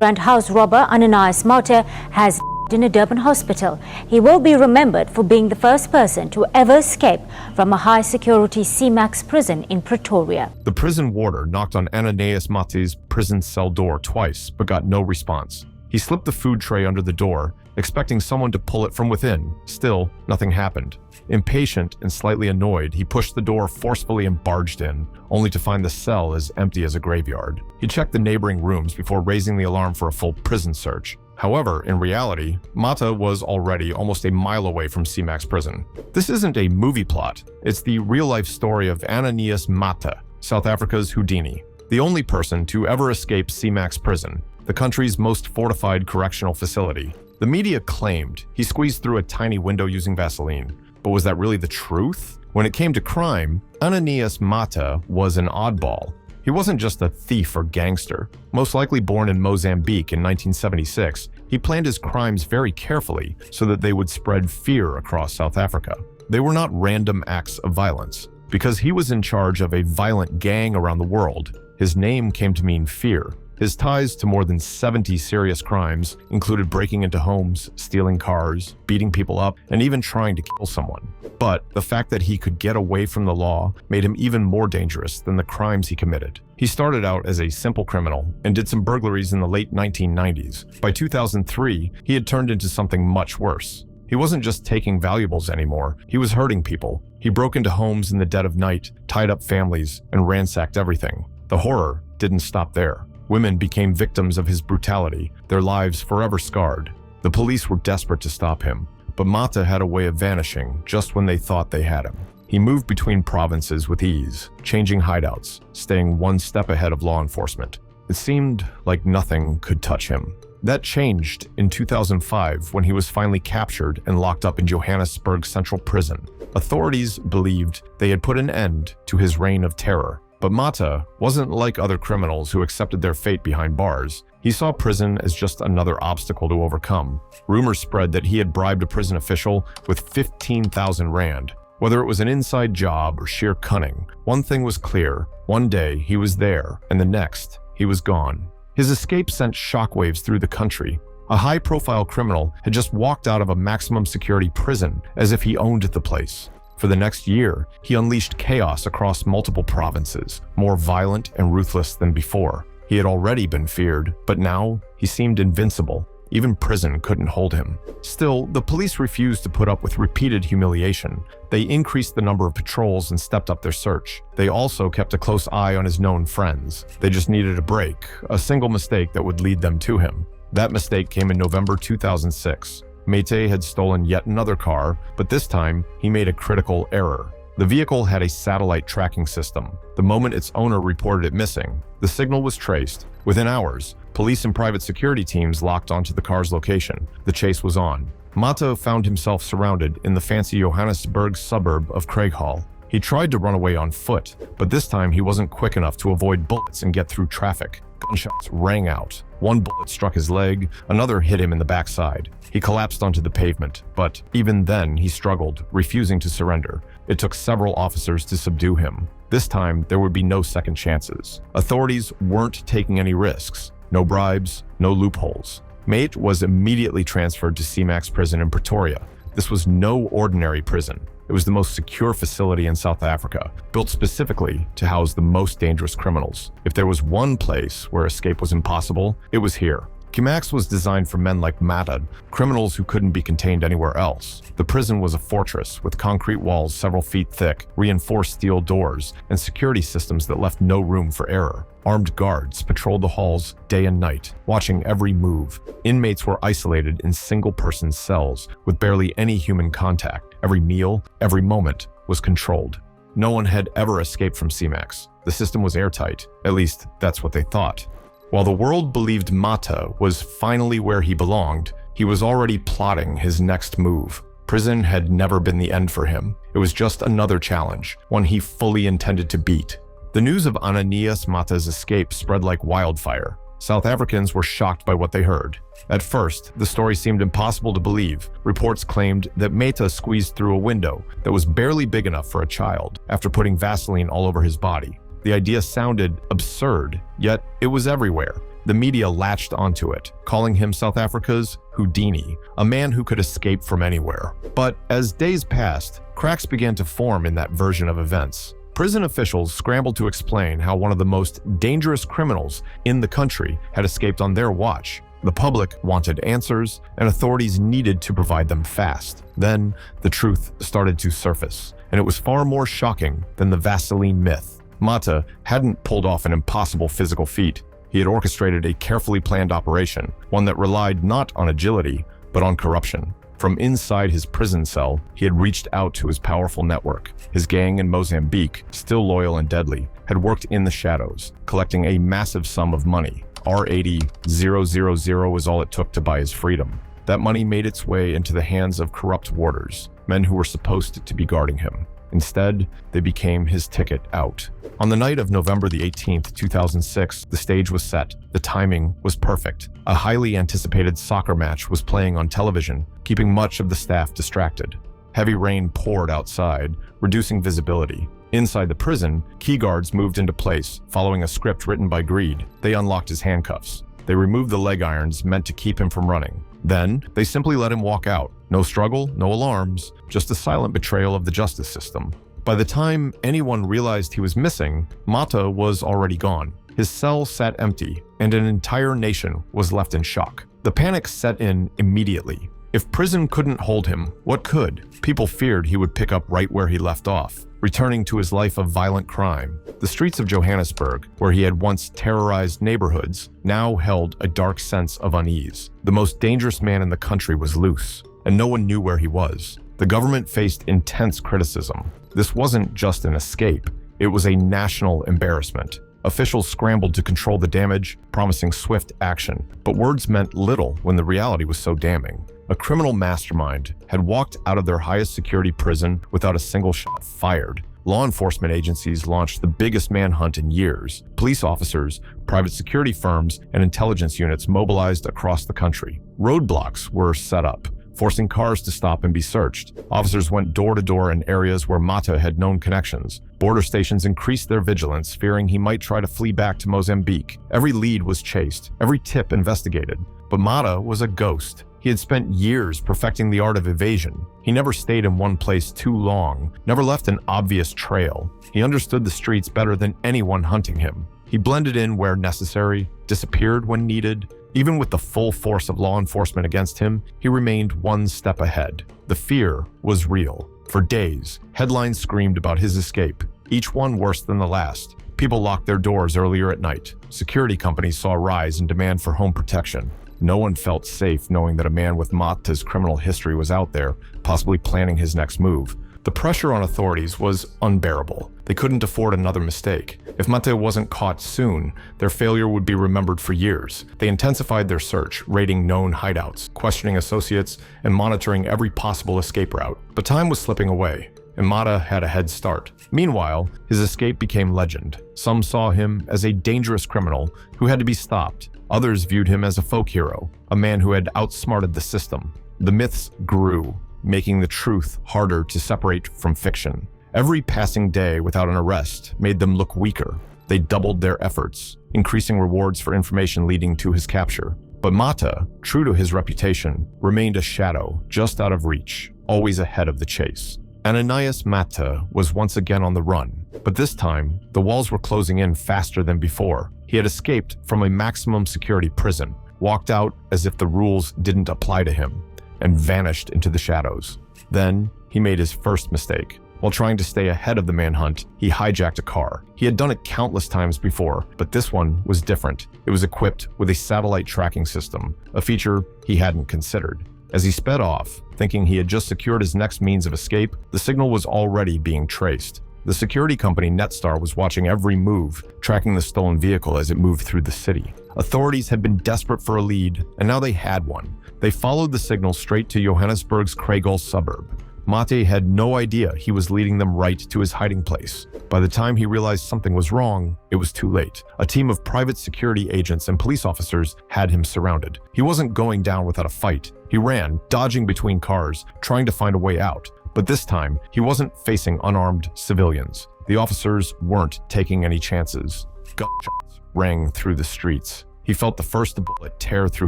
and house robber Annanias Mathe has died in a Durban hospital. He will be remembered for being the first person to ever escape from a high-security C-Max prison in Pretoria. The prison warder knocked on Annanias Mathe's prison cell door twice, but got no response. He slipped the food tray under the door, expecting someone to pull it from within. Still, nothing happened. Impatient and slightly annoyed, he pushed the door forcefully and barged in, only to find the cell as empty as a graveyard. He checked the neighboring rooms before raising the alarm for a full prison search. However, in reality, Mathe was already almost a mile away from C-Max prison. This isn't a movie plot. It's the real-life story of Annanias Mathe, South Africa's Houdini, the only person to ever escape C-Max prison, the country's most fortified correctional facility. The media claimed he squeezed through a tiny window using Vaseline. But was that really the truth? When it came to crime, Annanias Mathe was an oddball. He wasn't just a thief or gangster. Most likely born in Mozambique in 1976, he planned his crimes very carefully so that they would spread fear across South Africa. They were not random acts of violence. Because he was in charge of a violent gang around the world, his name came to mean fear. His ties to more than 70 serious crimes included breaking into homes, stealing cars, beating people up, and even trying to kill someone. But the fact that he could get away from the law made him even more dangerous than the crimes he committed. He started out as a simple criminal and did some burglaries in the late 1990s. By 2003, he had turned into something much worse. He wasn't just taking valuables anymore, he was hurting people. He broke into homes in the dead of night, tied up families, and ransacked everything. The horror didn't stop there. Women became victims of his brutality, their lives forever scarred. The police were desperate to stop him, but Mathe had a way of vanishing just when they thought they had him. He moved between provinces with ease, changing hideouts, staying one step ahead of law enforcement. It seemed like nothing could touch him. That changed in 2005 when he was finally captured and locked up in Johannesburg Central Prison. Authorities believed they had put an end to his reign of terror. But Mathe wasn't like other criminals who accepted their fate behind bars. He saw prison as just another obstacle to overcome. Rumors spread that he had bribed a prison official with 15,000 rand. Whether it was an inside job or sheer cunning, one thing was clear. One day he was there, and the next he was gone. His escape sent shockwaves through the country. A high-profile criminal had just walked out of a maximum security prison as if he owned the place. For the next year, he unleashed chaos across multiple provinces, more violent and ruthless than before. He had already been feared, but now he seemed invincible. Even prison couldn't hold him. Still, the police refused to put up with repeated humiliation. They increased the number of patrols and stepped up their search. They also kept a close eye on his known friends. They just needed a break, a single mistake that would lead them to him. That mistake came in November 2006. Mathe had stolen yet another car, but this time he made a critical error. The vehicle had a satellite tracking system. The moment its owner reported it missing, the signal was traced. Within hours, police and private security teams locked onto the car's location. The chase was on. Mathe found himself surrounded in the fancy Johannesburg suburb of Craighall. He tried to run away on foot, but this time he wasn't quick enough to avoid bullets and get through traffic. Gunshots rang out. One bullet struck his leg, another hit him in the backside. He collapsed onto the pavement, but even then he struggled, refusing to surrender. It took several officers to subdue him. This time, there would be no second chances. Authorities weren't taking any risks. No bribes, no loopholes. Mathe was immediately transferred to C-Max prison in Pretoria. This was no ordinary prison. It was the most secure facility in South Africa, built specifically to house the most dangerous criminals. If there was one place where escape was impossible, it was here. C-Max was designed for men like Mathe, criminals who couldn't be contained anywhere else. The prison was a fortress with concrete walls several feet thick, reinforced steel doors, and security systems that left no room for error. Armed guards patrolled the halls day and night, watching every move. Inmates were isolated in single-person cells with barely any human contact. Every meal, every moment was controlled. No one had ever escaped from C-Max. The system was airtight. At least, that's what they thought. While the world believed Mathe was finally where he belonged, he was already plotting his next move. Prison had never been the end for him. It was just another challenge, one he fully intended to beat. The news of Annanias Mathe's escape spread like wildfire. South Africans were shocked by what they heard. At first, the story seemed impossible to believe. Reports claimed that Mathe squeezed through a window that was barely big enough for a child after putting Vaseline all over his body. The idea sounded absurd, yet it was everywhere. The media latched onto it, calling him South Africa's Houdini, a man who could escape from anywhere. But as days passed, cracks began to form in that version of events. Prison officials scrambled to explain how one of the most dangerous criminals in the country had escaped on their watch. The public wanted answers, and authorities needed to provide them fast. Then, the truth started to surface, and it was far more shocking than the Vaseline myth. Mathe hadn't pulled off an impossible physical feat. He had orchestrated a carefully planned operation, one that relied not on agility, but on corruption. From inside his prison cell, he had reached out to his powerful network. His gang in Mozambique, still loyal and deadly, had worked in the shadows, collecting a massive sum of money. R80,000 was all it took to buy his freedom. That money made its way into the hands of corrupt warders, men who were supposed to be guarding him. Instead, they became his ticket out. On the night of November the 18th, 2006, the stage was set. The timing was perfect. A highly anticipated soccer match was playing on television, keeping much of the staff distracted. Heavy rain poured outside, reducing visibility. Inside the prison, key guards moved into place, following a script written by Greed. They unlocked his handcuffs. They removed the leg irons meant to keep him from running. Then, they simply let him walk out. No struggle, no alarms, just a silent betrayal of the justice system. By the time anyone realized he was missing, Mathe was already gone. His cell sat empty, and an entire nation was left in shock. The panic set in immediately. If prison couldn't hold him, what could? People feared he would pick up right where he left off, returning to his life of violent crime. The streets of Johannesburg, where he had once terrorized neighborhoods, now held a dark sense of unease. The most dangerous man in the country was loose, and no one knew where he was. The government faced intense criticism. This wasn't just an escape, it was a national embarrassment. Officials scrambled to control the damage, promising swift action, but words meant little when the reality was so damning. A criminal mastermind had walked out of their highest security prison without a single shot fired. Law enforcement agencies launched the biggest manhunt in years. Police officers, private security firms, and intelligence units mobilized across the country. Roadblocks were set up, forcing cars to stop and be searched. Officers went door to door in areas where Mathe had known connections. Border stations increased their vigilance, fearing he might try to flee back to Mozambique. Every lead was chased, every tip investigated. But Mathe was a ghost. He had spent years perfecting the art of evasion. He never stayed in one place too long, never left an obvious trail. He understood the streets better than anyone hunting him. He blended in where necessary, disappeared when needed. Even with the full force of law enforcement against him, he remained one step ahead. The fear was real. For days, headlines screamed about his escape, each one worse than the last. People locked their doors earlier at night. Security companies saw a rise in demand for home protection. No one felt safe knowing that a man with Mathe's criminal history was out there, possibly planning his next move. The pressure on authorities was unbearable. They couldn't afford another mistake. If Mathe wasn't caught soon, their failure would be remembered for years. They intensified their search, raiding known hideouts, questioning associates, and monitoring every possible escape route. But time was slipping away, and Mathe had a head start. Meanwhile, his escape became legend. Some saw him as a dangerous criminal who had to be stopped. Others viewed him as a folk hero, a man who had outsmarted the system. The myths grew, making the truth harder to separate from fiction. Every passing day without an arrest made them look weaker. They doubled their efforts, increasing rewards for information leading to his capture. But Mathe, true to his reputation, remained a shadow just out of reach, always ahead of the chase. Annanias Mathe was once again on the run, but this time, the walls were closing in faster than before. He had escaped from a maximum security prison, walked out as if the rules didn't apply to him, and vanished into the shadows. Then, he made his first mistake. While trying to stay ahead of the manhunt, he hijacked a car. He had done it countless times before, but this one was different. It was equipped with a satellite tracking system, a feature he hadn't considered. As he sped off, thinking he had just secured his next means of escape, the signal was already being traced. The security company Netstar was watching every move, tracking the stolen vehicle as it moved through the city. Authorities had been desperate for a lead, and now they had one. They followed the signal straight to Johannesburg's Craighall suburb. Mathe had no idea he was leading them right to his hiding place. By the time he realized something was wrong, it was too late. A team of private security agents and police officers had him surrounded. He wasn't going down without a fight. He ran, dodging between cars, trying to find a way out. But this time, he wasn't facing unarmed civilians. The officers weren't taking any chances. Gunshots rang through the streets. He felt the first bullet tear through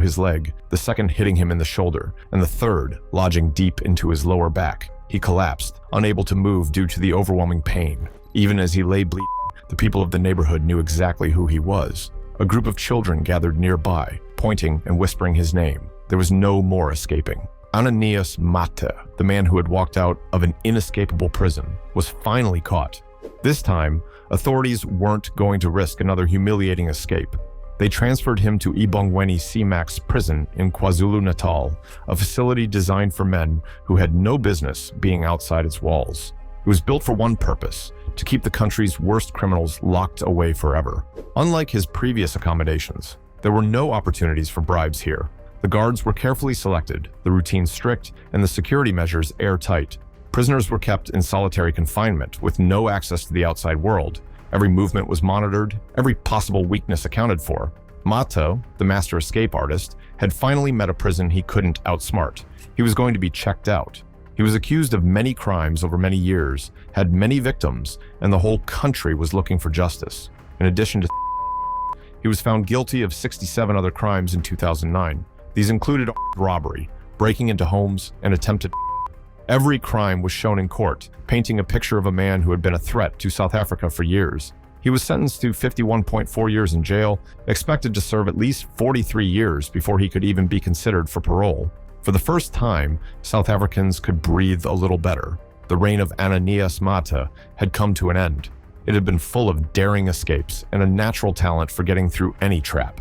his leg, the second hitting him in the shoulder, and the third lodging deep into his lower back. He collapsed, unable to move due to the overwhelming pain. Even as he lay bleeding, the people of the neighborhood knew exactly who he was. A group of children gathered nearby, pointing and whispering his name. There was no more escaping. Annanias Mathe, the man who had walked out of an inescapable prison, was finally caught. This time, authorities weren't going to risk another humiliating escape. They transferred him to Ibongweni C-Max prison in KwaZulu-Natal, a facility designed for men who had no business being outside its walls. It was built for one purpose: to keep the country's worst criminals locked away forever. Unlike his previous accommodations, there were no opportunities for bribes here. The guards were carefully selected, the routine strict, and the security measures airtight. Prisoners were kept in solitary confinement with no access to the outside world. Every movement was monitored, every possible weakness accounted for. Mathe, the master escape artist, had finally met a prison he couldn't outsmart. He was going to be checked out. He was accused of many crimes over many years, had many victims, and the whole country was looking for justice. In addition to he was found guilty of 67 other crimes in 2009. These included robbery, breaking into homes, and attempted. Every crime was shown in court, painting a picture of a man who had been a threat to South Africa for years. He was sentenced to 51.4 years in jail, expected to serve at least 43 years before he could even be considered for parole. For the first time, South Africans could breathe a little better. The reign of Annanias Mathe had come to an end. It had been full of daring escapes and a natural talent for getting through any trap.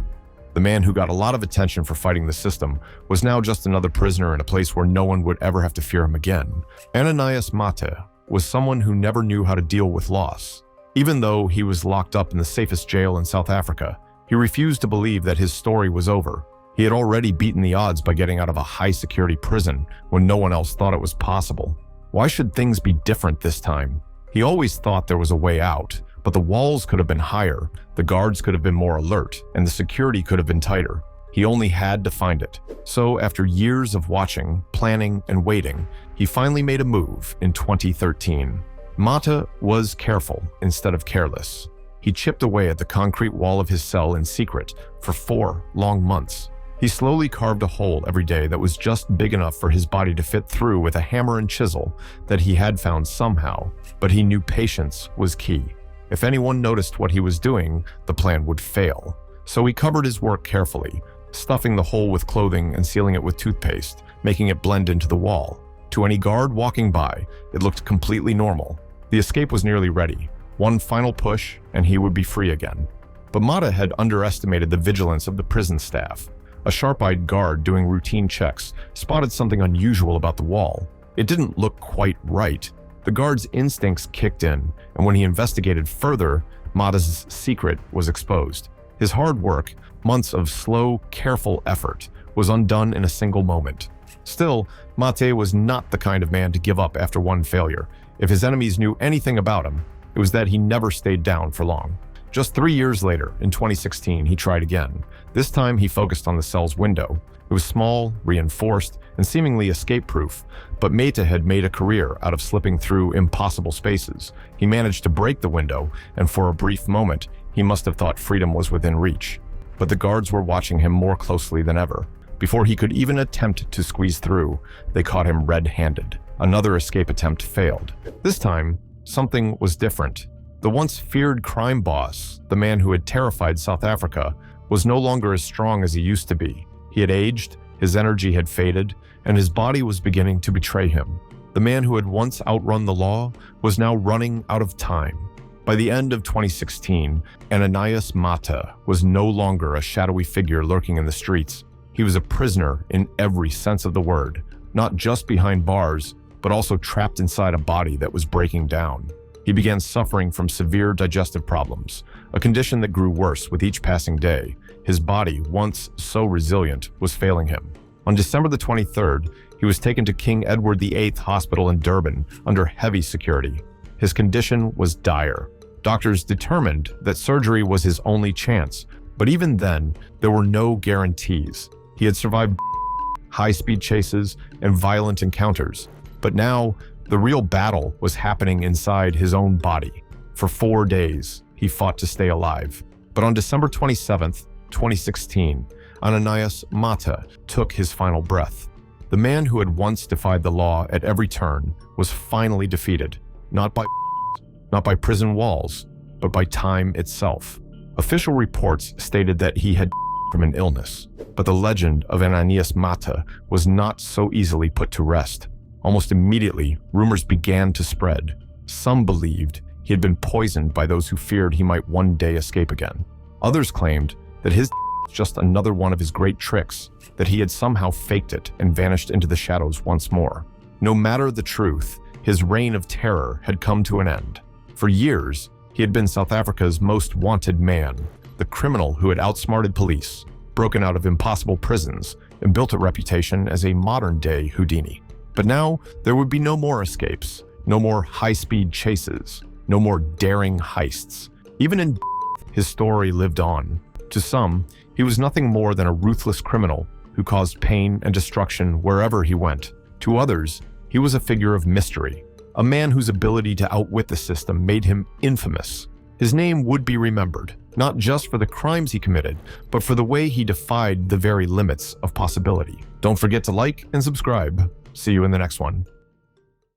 The man who got a lot of attention for fighting the system was now just another prisoner in a place where no one would ever have to fear him again. Annanias Mathe was someone who never knew how to deal with loss. Even though he was locked up in the safest jail in South Africa, he refused to believe that his story was over. He had already beaten the odds by getting out of a high-security prison when no one else thought it was possible. Why should things be different this time? He always thought there was a way out, but the walls could have been higher, the guards could have been more alert, and the security could have been tighter. He only had to find it. So after years of watching, planning, and waiting, he finally made a move in 2013. Mathe was careful instead of careless. He chipped away at the concrete wall of his cell in secret for 4 long months. He slowly carved a hole every day that was just big enough for his body to fit through with a hammer and chisel that he had found somehow, but he knew patience was key. If anyone noticed what he was doing, the plan would fail. So he covered his work carefully, stuffing the hole with clothing and sealing it with toothpaste, making it blend into the wall. To any guard walking by, it looked completely normal. The escape was nearly ready. One final push, and he would be free again. But Mathe had underestimated the vigilance of the prison staff. A sharp-eyed guard doing routine checks spotted something unusual about the wall. It didn't look quite right. The guard's instincts kicked in, and when he investigated further, Mathe's secret was exposed. His hard work, months of slow, careful effort, was undone in a single moment. Still, Mathe was not the kind of man to give up after one failure. If his enemies knew anything about him, it was that he never stayed down for long. Just 3 years later, in 2016, he tried again. This time, he focused on the cell's window. It was small, reinforced, and seemingly escape-proof, but Mathe had made a career out of slipping through impossible spaces. He managed to break the window, and for a brief moment, he must have thought freedom was within reach. But the guards were watching him more closely than ever. Before he could even attempt to squeeze through, they caught him red-handed. Another escape attempt failed. This time, something was different. The once feared crime boss, the man who had terrified South Africa, was no longer as strong as he used to be. He had aged, his energy had faded, and his body was beginning to betray him. The man who had once outrun the law was now running out of time. By the end of 2016, Annanias Mathe was no longer a shadowy figure lurking in the streets. He was a prisoner in every sense of the word, not just behind bars, but also trapped inside a body that was breaking down. He began suffering from severe digestive problems, a condition that grew worse with each passing day. His body, once so resilient, was failing him. On December the 23rd, he was taken to King Edward VIII Hospital in Durban under heavy security. His condition was dire. Doctors determined that surgery was his only chance, but even then, there were no guarantees. He had survived high-speed chases and violent encounters, but now, the real battle was happening inside his own body. For 4 days, he fought to stay alive. But on December 27th, 2016, Annanias Mathe took his final breath. The man who had once defied the law at every turn was finally defeated, not by prison walls, but by time itself. Official reports stated that he had from an illness, but the legend of Annanias Mathe was not so easily put to rest. Almost immediately, rumors began to spread. Some believed he had been poisoned by those who feared he might one day escape again. Others claimed that his was just another one of his great tricks, that he had somehow faked it and vanished into the shadows once more. No matter the truth, his reign of terror had come to an end. For years, he had been South Africa's most wanted man, the criminal who had outsmarted police, broken out of impossible prisons, and built a reputation as a modern-day Houdini. But now, there would be no more escapes, no more high-speed chases, no more daring heists. Even in his story lived on. To some, he was nothing more than a ruthless criminal who caused pain and destruction wherever he went. To others, he was a figure of mystery, a man whose ability to outwit the system made him infamous. His name would be remembered, not just for the crimes he committed, but for the way he defied the very limits of possibility. Don't forget to like and subscribe. See you in the next one.